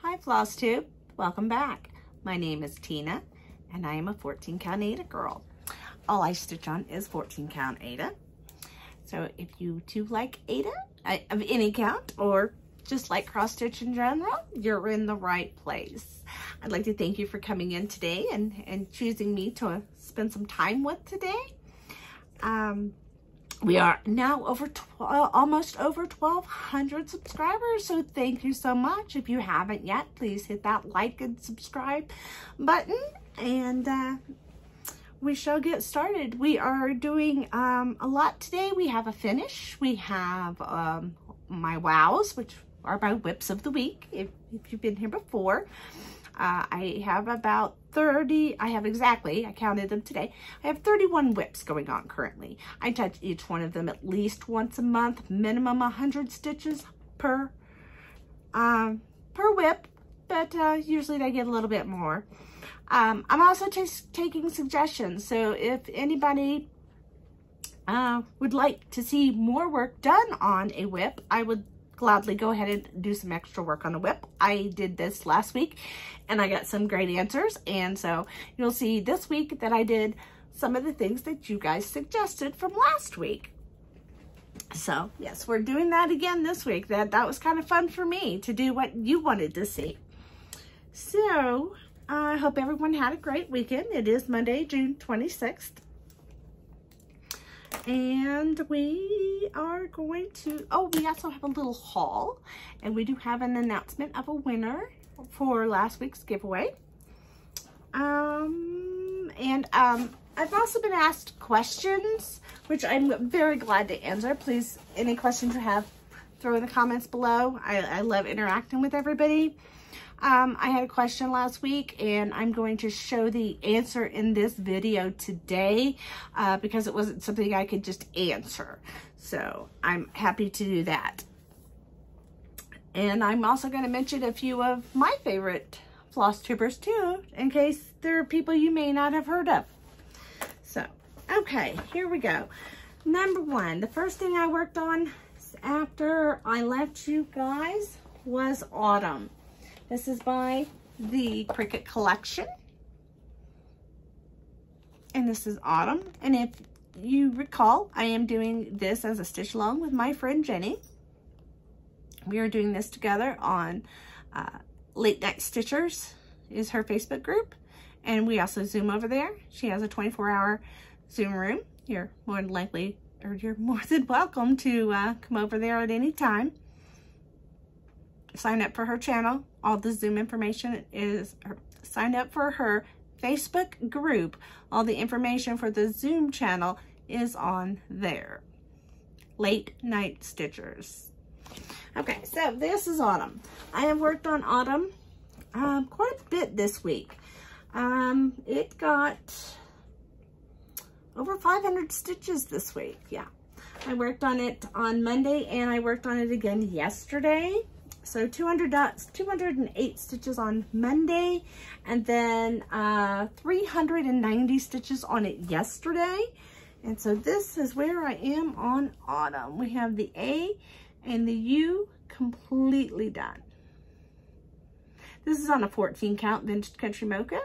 Hi Flosstube, welcome back. My name is Tina and I am a 14 count Aida girl. All I stitch on is 14 count Aida. So if you do like Aida of any count or just like cross stitch in general, you're in the right place. I'd like to thank you for coming in today and choosing me to spend some time with today. We are now almost over 1,200 subscribers, so thank you so much. If you haven't yet, please hit that like and subscribe button, and we shall get started. We are doing a lot today. We have a finish. We have my wows, which are my whips of the week, if you've been here before. I have about 30, I counted them today. I have 31 whips going on currently. I touch each one of them at least once a month, minimum 100 stitches per whip, but usually I get a little bit more. I'm also taking suggestions, so if anybody would like to see more work done on a whip, I would gladly go ahead and do some extra work on the whip. I did this last week and I got some great answers, and so you'll see this week that I did some of the things that you guys suggested from last week. So yes, we're doing that again this week. That was kind of fun for me to do what you wanted to see. So I hope everyone had a great weekend. It is Monday, June 26th. And we are going to, we also have a little haul, and we do have an announcement of a winner for last week's giveaway. I've also been asked questions, which I'm very glad to answer. Please, any questions you have, throw in the comments below. I love interacting with everybody. I had a question last week, and I'm going to show the answer in this video today because it wasn't something I could just answer. So I'm happy to do that. And I'm also going to mention a few of my favorite Flosstubers too, in case there are people you may not have heard of. So, okay, here we go. Number one, the first thing I worked on after I left you guys was Autumn. This is by the Cricut Collection. And this is Autumn. And if you recall, I am doing this as a stitch along with my friend Jenny. We are doing this together on Late Night Stitchers is her Facebook group. And we also Zoom over there. She has a 24-hour Zoom room. You're more than likely, or you're more than welcome to come over there at any time. Sign up for her channel. All the Zoom information is, sign up for her Facebook group. All the information for the Zoom channel is on there. Late Night Stitchers. Okay, so this is Autumn. I have worked on Autumn quite a bit this week. It got over 500 stitches this week. Yeah, I worked on it on Monday and I worked on it again yesterday. So 208 stitches on Monday, and then 390 stitches on it yesterday. And so this is where I am on Autumn. We have the A and the U completely done. This is on a 14 count Vintage Country Mocha,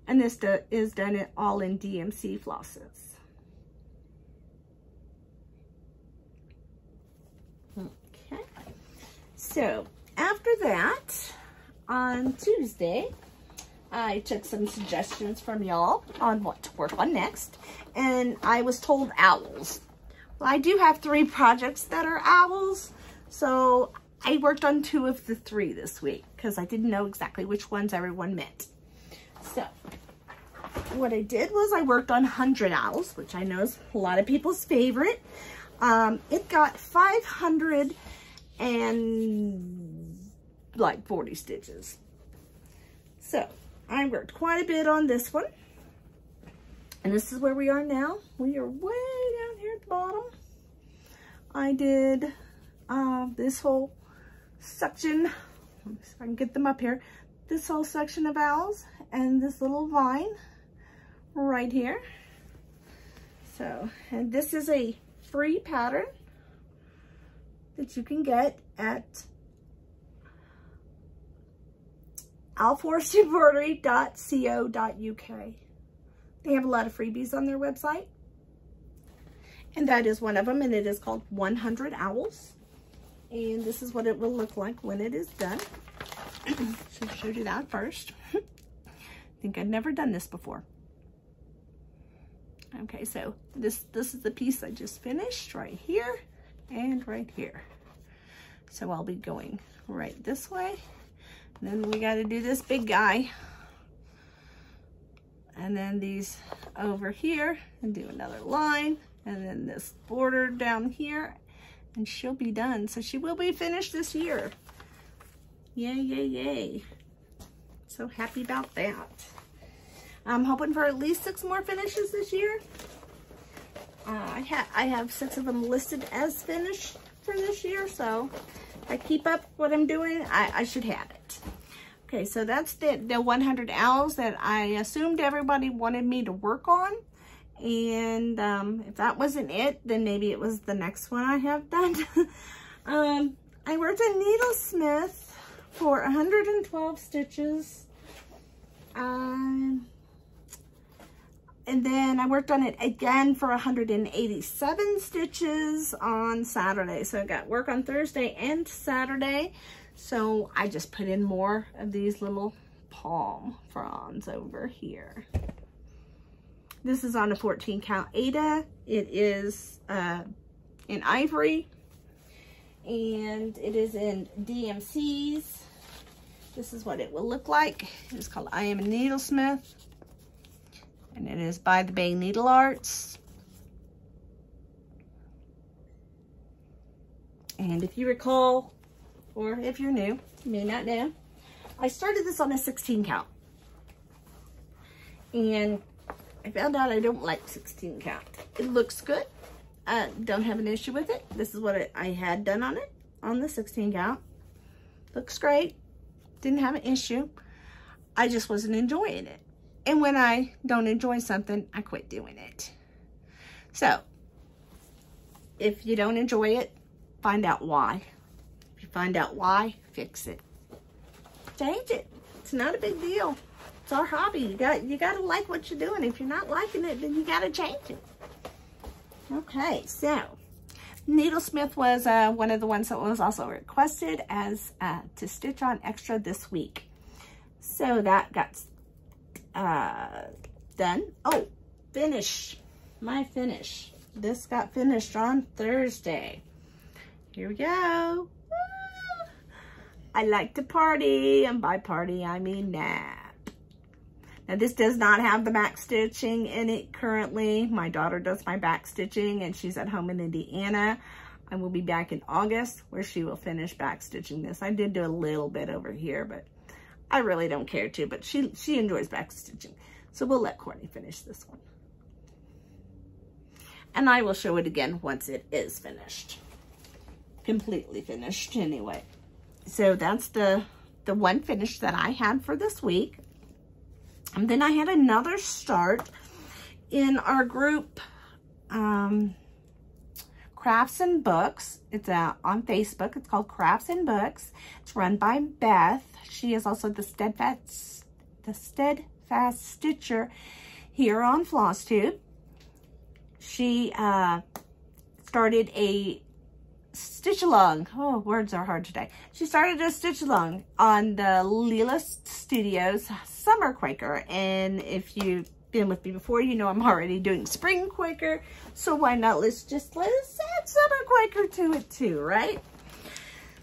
and this is done all in DMC flosses. Okay. So after that, on Tuesday, I took some suggestions from y'all on what to work on next, and I was told owls. Well, I do have 3 projects that are owls, so I worked on 2 of the 3 this week because I didn't know exactly which ones everyone meant. So what I did was I worked on 100 owls, which I know is a lot of people's favorite. It got 540 stitches. So I worked quite a bit on this one. And this is where we are now. We are way down here at the bottom. I did this whole section. Let me see if I can get them up here. This whole section of owls and this little vine right here. So, and this is a free pattern that you can get at florstubembroidery.co.uk. They have a lot of freebies on their website. And that is one of them, and it is called 100 Owls. And this is what it will look like when it is done. Should have showed you that first. I think I've never done this before. Okay, so this is the piece I just finished right here and right here. So I'll be going right this way. And then we got to do this big guy. And then these over here and do another line. And then this border down here. And she'll be done. So she will be finished this year. Yay, yay, yay. So happy about that. I'm hoping for at least 6 more finishes this year. I have 6 of them listed as finished for this year. So if I keep up what I'm doing, I should have it. Okay, so that's the 100 owls that I assumed everybody wanted me to work on. And if that wasn't it, then maybe it was the next one I have done. I worked at Needlesmith for 112 stitches. And then I worked on it again for 187 stitches on Saturday. So I got work on Thursday and Saturday. So I just put in more of these little palm fronds over here. This is on a 14 count Aida. It is in ivory, and it is in DMCs. This is what it will look like. It's called I Am a Needlesmith, and it is by the Bay Needle Arts. And if you recall, or if you're new, you may not know, I started this on a 16 count. And I found out I don't like 16 count. It looks good. I don't have an issue with it. This is what I had done on it, on the 16 count. Looks great. Didn't have an issue. I just wasn't enjoying it. And when I don't enjoy something, I quit doing it. So, if you don't enjoy it, find out why. If you find out why, fix it. Change it. It's not a big deal. It's our hobby. You gotta like what you're doing. If you're not liking it, then you gotta change it. Okay, so Needlesmith was one of the ones that was also requested as to stitch on extra this week. So that got done. Oh, finish. My finish. This got finished on Thursday. Here we go. Woo! I like to party, and by party I mean nap. Now this does not have the back stitching in it currently. My daughter does my back stitching, and she's at home in Indiana. I will be back in August where she will finish back stitching this. I did do a little bit over here, but I really don't care to, but she enjoys back stitching. So we'll let Courtney finish this one. And I will show it again once it is finished. Completely finished anyway. So that's the one finish that I had for this week. And then I had another start in our group, Crafts and Books. It's on Facebook. It's called Crafts and Books. It's run by Beth. She is also the steadfast stitcher here on Flosstube. She started a stitch along. Oh, words are hard today. She started a stitch along on the Leela Studios Summer Quaker. And if you've been with me before, you know I'm already doing Spring Quaker. So why not let's add Summer Quaker to it too, right?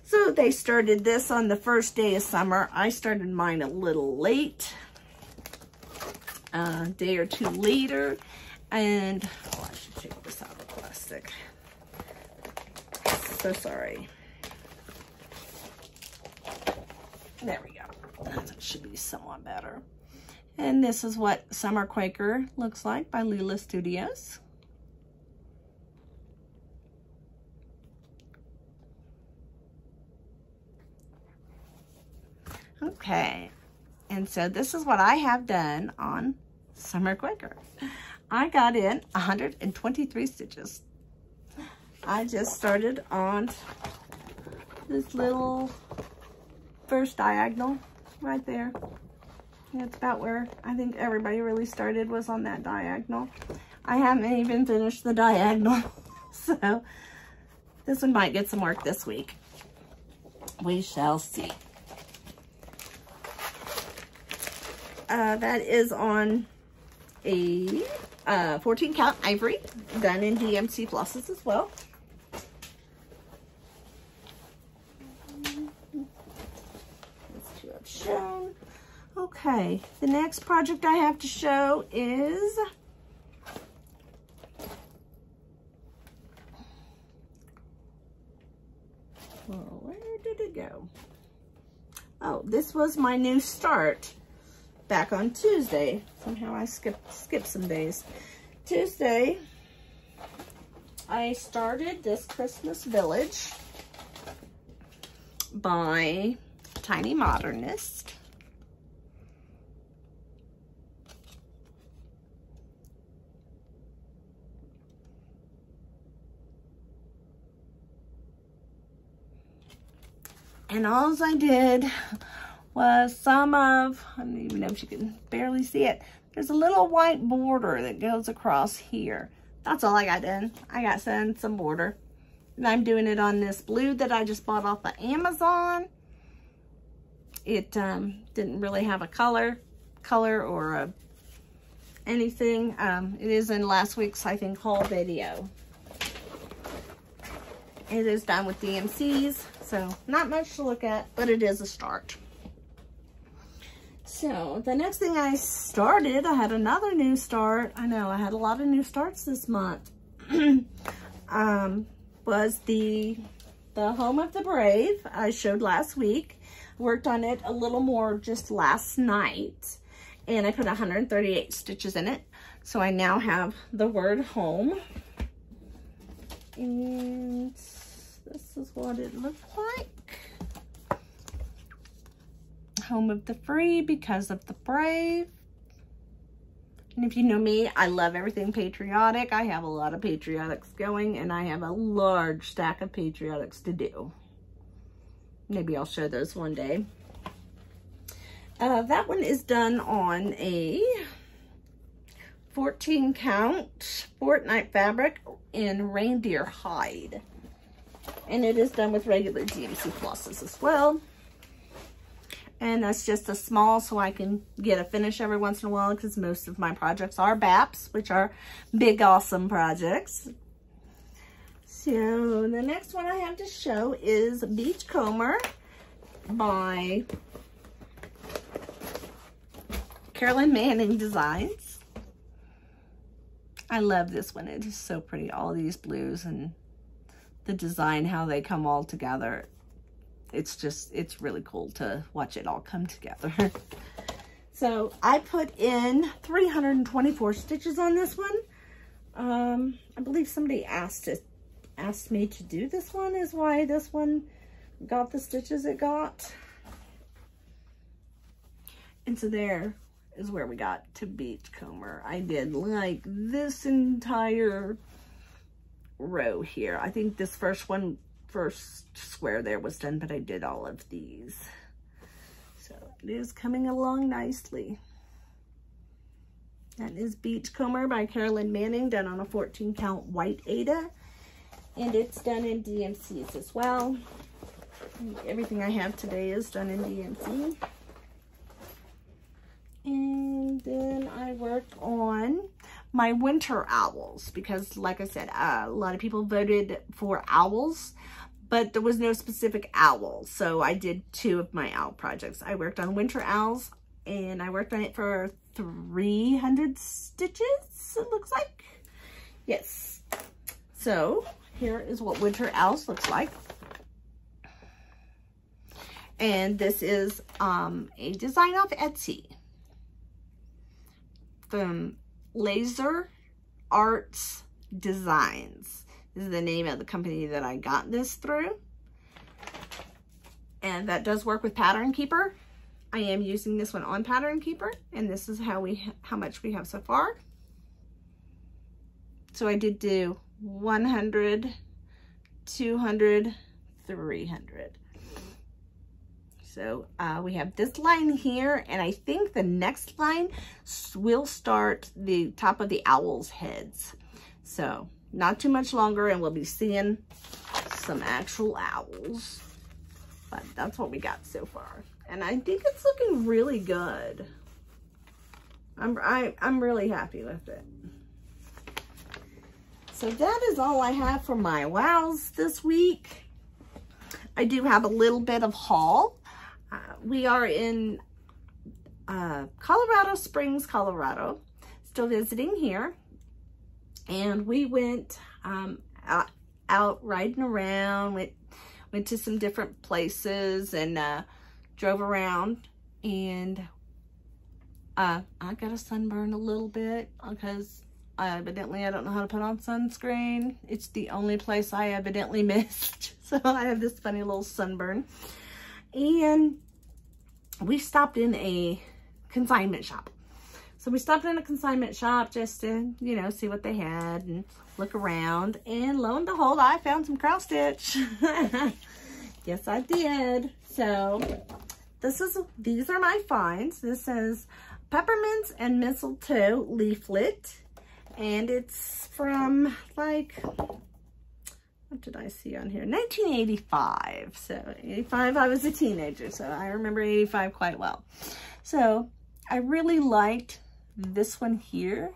So they started this on the first day of summer. I started mine a little late, a day or two later. And oh, I should take this out of the plastic. So sorry. There we go. That should be somewhat better. And this is what Summer Quaker looks like by Leela Studios. Okay. And so this is what I have done on Summer Quaker. I got in 123 stitches. I just started on this little first diagonal right there. That's about where I think everybody really started, was on that diagonal. I haven't even finished the diagonal, so this one might get some work this week. We shall see. That is on a 14 count ivory, done in DMC flosses as well. These two I've shown. Okay, the next project I have to show is where did it go? Oh, this was my new start back on Tuesday. Somehow I skipped some days. Tuesday, I started this Christmas Village by Tiny Modernist. And all I did was some of, I don't even know if you can barely see it. There's a little white border that goes across here. That's all I got done. I got some border. And I'm doing it on this blue that I just bought off of Amazon. It didn't really have a color or anything. It is in last week's, I think, haul video. It is done with DMCs, so not much to look at, but it is a start. So the next thing I started, I had another new start. I know I had a lot of new starts this month. Was the Home of the Brave I showed last week. Worked on it a little more just last night, and I put 138 stitches in it. So I now have the word home. And this is what it looks like. Home of the free because of the brave. And if you know me, I love everything patriotic. I have a lot of patriotics going, and I have a large stack of patriotics to do. Maybe I'll show those one day. That one is done on a 14 count Fortnite fabric in reindeer hide. And it is done with regular DMC flosses as well. And that's just a small, so I can get a finish every once in a while, because most of my projects are BAPs, which are big, awesome projects. So the next one I have to show is Beachcomber by Carolyn Manning Designs. I love this one. It is so pretty. All these blues and the design, how they come all together. It's really cool to watch it all come together. So I put in 324 stitches on this one. I believe somebody asked me to do this one, is why this one got the stitches it got. And so there is where we got to Beachcomber. I did like this entire row here. I think this first square there was done, but I did all of these. So it is coming along nicely. That is Beachcomber by Carolyn Manning, done on a 14 count white Aida. And it's done in DMCs as well. Everything I have today is done in DMC. And then I worked on my winter owls, because like I said, a lot of people voted for owls, but there was no specific owl. So I did 2 of my owl projects. I worked on winter owls, and I worked on it for 300 stitches, it looks like. Yes. So here is what winter owls looks like. And this is a design off Etsy from Laser Arts Designs. This is the name of the company that I got this through. And that does work with Pattern Keeper. I am using this one on Pattern Keeper, and this is how much we have so far. So I did do 100, 200, 300. So we have this line here, and I think the next line will start the top of the owl's heads. So not too much longer, and we'll be seeing some actual owls. But that's what we got so far. And I think it's looking really good. I'm really happy with it. So that is all I have for my wows this week. I do have a little bit of haul. We are in Colorado Springs, Colorado, still visiting here. And we went out riding around, went to some different places and drove around. And I got a sunburn a little bit because evidently I don't know how to put on sunscreen. It's the only place I evidently missed. So I have this funny little sunburn. And we stopped in a consignment shop. So we stopped in a consignment shop just to, you know, see what they had and look around. And lo and behold, I found some cross stitch. Yes, I did. So these are my finds. This is Peppermints and Mistletoe leaflet. And it's from, like, what did I see on here? 1985. So 85, I was a teenager, so I remember 85 quite well. So I really liked this one here,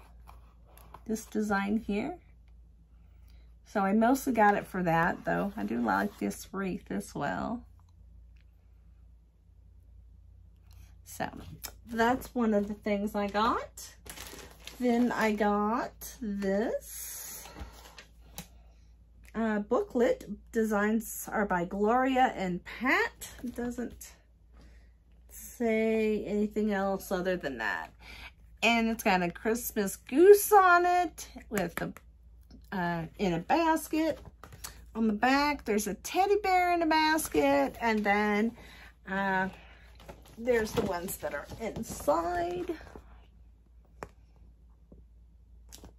this design here. So I mostly got it for that, though. I do like this wreath as well. So that's one of the things I got. Then I got this booklet. Designs are by Gloria and Pat. It doesn't say anything else other than that. And it's got a Christmas goose on it with the in a basket. On the back, there's a teddy bear in a basket, and then there's the ones that are inside.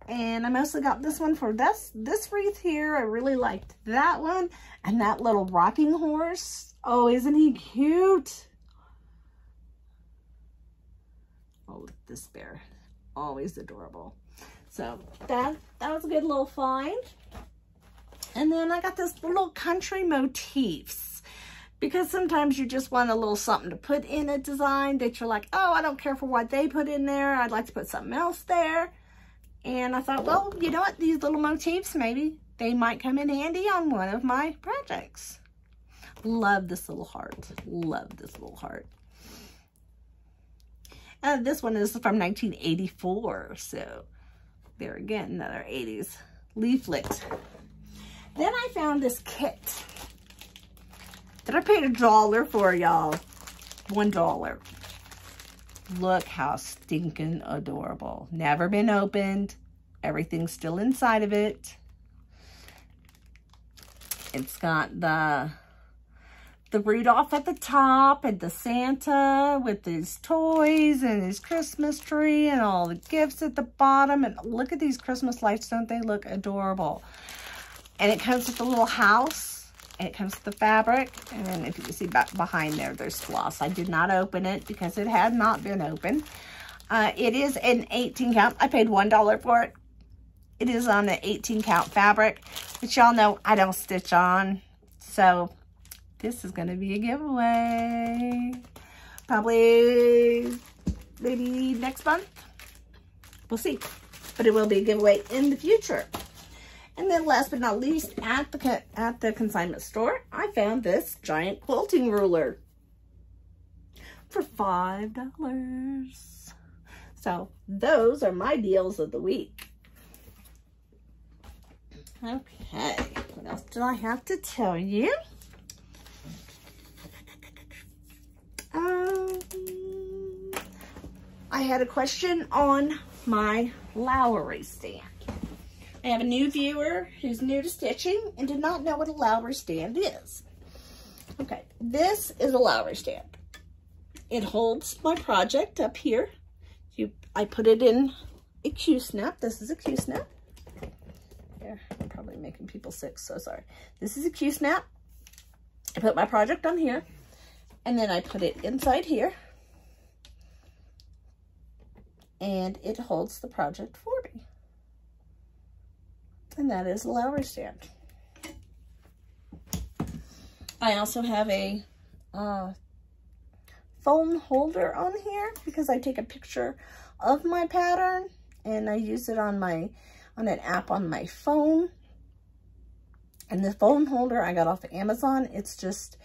And I mostly got this one for this wreath here. I really liked that one. And that little rocking horse. Oh, isn't he cute? Oh, this bear. Always adorable. So that was a good little find. And then I got this little country motifs. Because sometimes you just want a little something to put in a design that you're like, oh, I don't care for what they put in there. I'd like to put something else there. And I thought, well, you know what? These little motifs, maybe they might come in handy on one of my projects. Love this little heart. Love this little heart. This one is from 1984. So there again, another 80s leaflet. Then I found this kit that I paid $1 for, y'all. $1. Look how stinking adorable. Never been opened. Everything's still inside of it. It's got the Rudolph at the top and the Santa with his toys and his Christmas tree and all the gifts at the bottom. And look at these Christmas lights. Don't they look adorable? And it comes with a little house. And it comes with the fabric. And then if you can see back behind there, there's floss. I did not open it because it had not been opened. It is an 18 count. I paid $1 for it. It is on an 18 count fabric, which y'all know I don't stitch on. So this is going to be a giveaway. Probably maybe next month. We'll see. But it will be a giveaway in the future. And then last but not least, at the consignment store, I found this giant quilting ruler for $5. So those are my deals of the week. Okay, what else do I have to tell you? I had a question on my Lowry stand. I have a new viewer who's new to stitching and did not know what a Lowry stand is. Okay, this is a Lowry stand. It holds my project up here. I put it in a Q-snap. This is a Q-snap. Yeah, I'm probably making people sick, so sorry. This is a Q-snap. I put my project on here. And then I put it inside here. And it holds the project for me. And that is a Lowry stand. I also have a phone holder on here because I take a picture of my pattern and I use it on an app on my phone. And the phone holder I got off of Amazon. It's just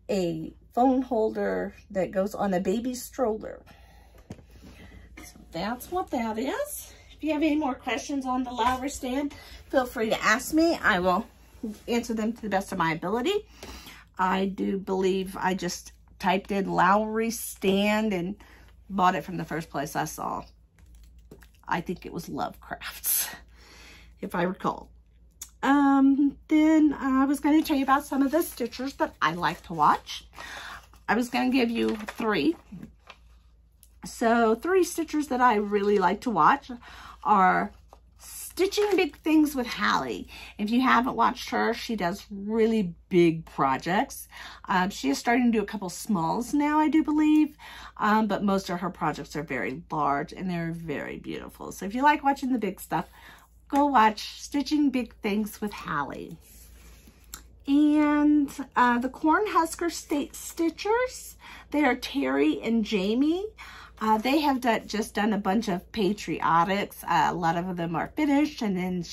a phone holder that goes on a baby stroller. So that's what that is. If you have any more questions on the Lowry stand, feel free to ask me. I will answer them to the best of my ability. I do believe I just typed in Lowry stand and bought it from the first place I saw. I think it was Lovecrafts, if I recall. Then I was going to tell you about some of the stitchers that I like to watch. I was going to give you 3. So 3 stitchers that I really like to watch are Stitching Big Things with Hallie. If you haven't watched her, she does really big projects. She is starting to do a couple smalls now, I do believe. But most of her projects are very large and they're very beautiful. So if you like watching the big stuff, go watch Stitching Big Things with Hallie. And the Cornhusker State Stitchers, they are Terry and Jamie. They have just done a bunch of patriotics. A lot of them are finished, and then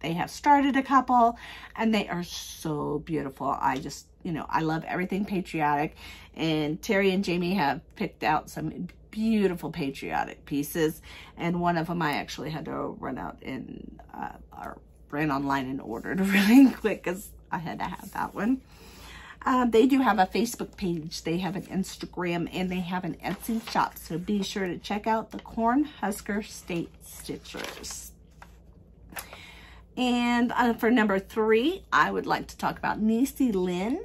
they have started a couple, and they are so beautiful. I just, I love everything patriotic, and Terry and Jamie have picked out some beautiful patriotic pieces, and one of them I actually had to run out and or ran online and ordered really quick because I had to have that one. They do have a Facebook page, they have an Instagram, and they have an Etsy shop. So be sure to check out the Cornhusker State Stitchers. And for number 3, I would like to talk about Niecie Lynn.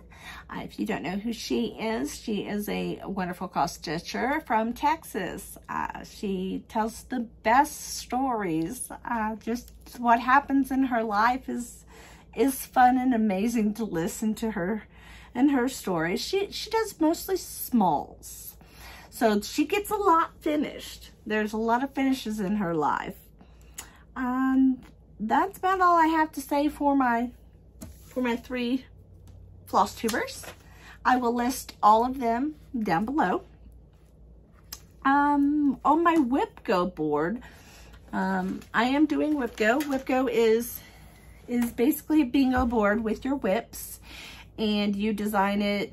If you don't know who she is a wonderful cross stitcher from Texas. She tells the best stories. Just what happens in her life is fun and amazing to listen to her and her stories. She does mostly smalls, so she gets a lot finished. There's a lot of finishes in her life. That's about all I have to say for my 3 floss tubers. I will list all of them down below. On my WIPGO board, I am doing WIPGO. WIPGO is basically a bingo board with your whips, and you design it.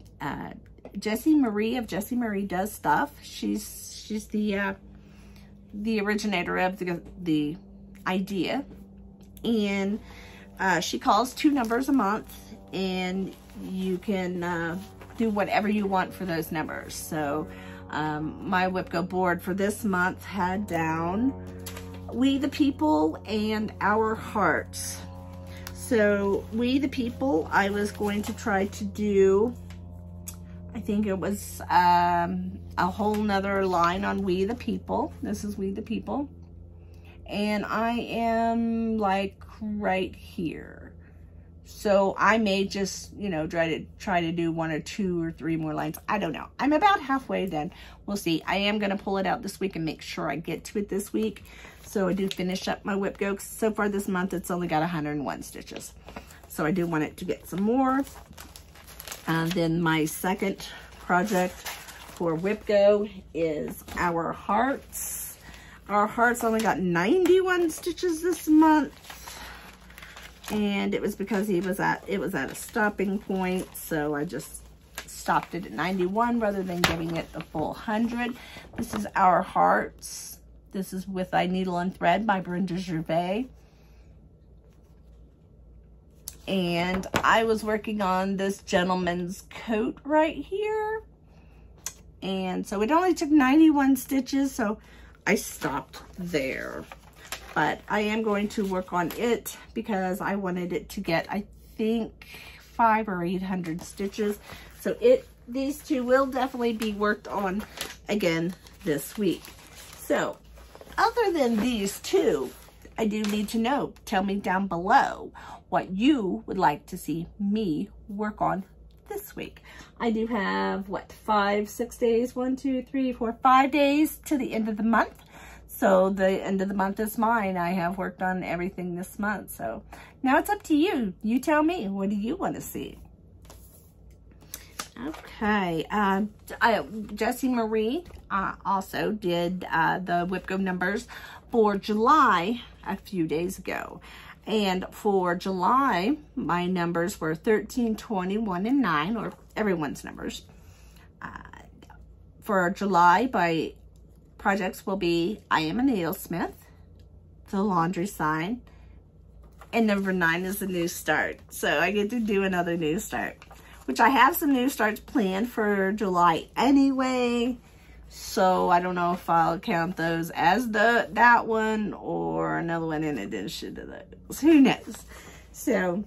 Jessie Marie of Jessie Marie Does Stuff. She's the originator of the idea, and she calls 2 numbers a month, and you can do whatever you want for those numbers. So my WIPGO board for this month had down We the People and Our Hearts. So We the People, I was going to try to do, I think it was a whole nother line on We the People. This is We the People. And I am like right here. So I may just, try to do 1 or 2 or 3 more lines. I don't know. I'm about halfway done. We'll see. I am going to pull it out this week and make sure I get to it this week. So I do finish up my WIPGO. So far this month, it's only got 101 stitches. So I do want it to get some more. Then my second project for WIPGO is Our Hearts. Our Hearts only got 91 stitches this month. And it was because it was at a stopping point, so I just stopped it at 91 rather than giving it the full 100. This is Our Hearts. This is With Thy Needle and Thread by Brenda Gervais. And I was working on this gentleman's coat right here. And so it only took 91 stitches, so I stopped there. But I am going to work on it because I wanted it to get, I think, 500 or 800 stitches. So these 2 will definitely be worked on again this week. So other than these 2, I do need to know, tell me down below what you would like to see me work on this week. I do have, what, 5, 6 days? 1, 2, 3, 4, 5 days to the end of the month. So the end of the month is mine. I have worked on everything this month. So now it's up to you. You tell me, what do you want to see? Okay, Jessie Marie also did the W.O.W numbers for July a few days ago. And for July, my numbers were 13, 20, 1, and 9, or everyone's numbers. For July, my projects will be I Am a Needlesmith, the laundry sign, and number 9 is a new start. So I get to do another new start, which I have some new starts planned for July anyway. So I don't know if I'll count those as that one or another one in addition to those. Who knows? So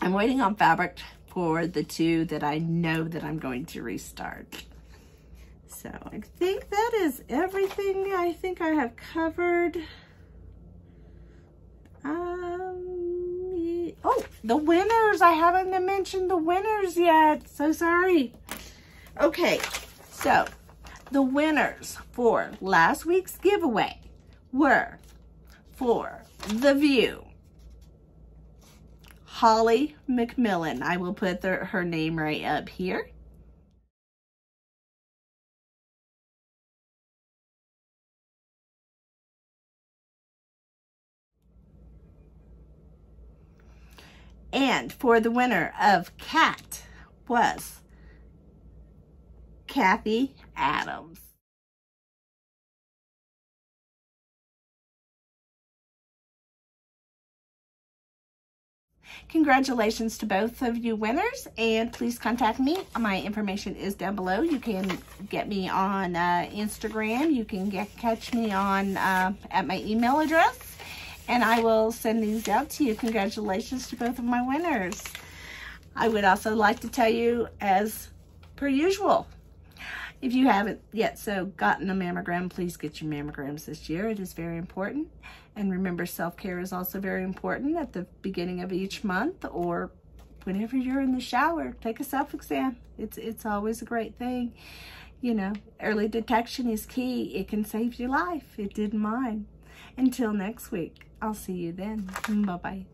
I'm waiting on fabric for the 2 that I know that I'm going to restart. So I think that is everything I think I have covered. Oh, the winners. I haven't mentioned the winners yet. So sorry. Okay, so the winners for last week's giveaway were, for The View, Hallie McMillan. I will put her name right up here. And for the winner of Cat was Kathy Adams. Congratulations to both of you winners, and please contact me. My information is down below. You can get me on Instagram. You can catch me on at my email address, and I will send these out to you. Congratulations to both of my winners. I would also like to tell you, as per usual, if you haven't yet gotten a mammogram, please get your mammograms this year. It is very important. And remember, self-care is also very important at the beginning of each month, or whenever you're in the shower, take a self-exam. It's always a great thing. You know, early detection is key. It can save your life. It did mine. Until next week, I'll see you then. Bye-bye.